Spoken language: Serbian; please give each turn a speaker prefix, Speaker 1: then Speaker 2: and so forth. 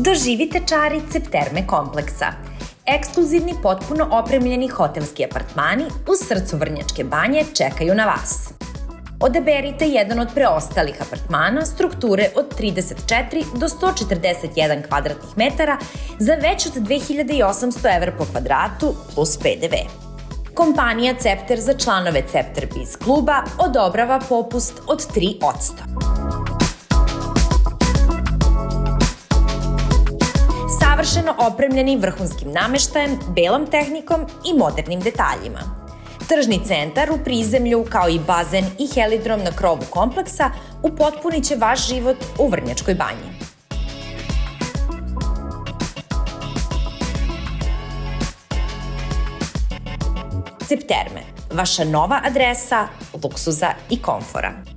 Speaker 1: Doživite čari Cepterme kompleksa. Ekskluzivni, potpuno opremljeni hotelski apartmani u srcu Vrnjačke Banje čekaju na vas. Odaberite jedan od preostalih apartmana strukture od 34 do 141 kvadratnih metara za već od 2800 evra po kvadratu plus PDV. Kompanija Cepter za članove Cepter Biz kluba odobrava popust od 3%. Savršeno opremljeni vrhunskim nameštajem, belom tehnikom i modernim detaljima. Tržni centar u prizemlju, kao i bazen i helidrom na krovu kompleksa, upotpunit će vaš život u Vrnjačkoj Banji. Cepterme, vaša nova adresa luksuza i komfora.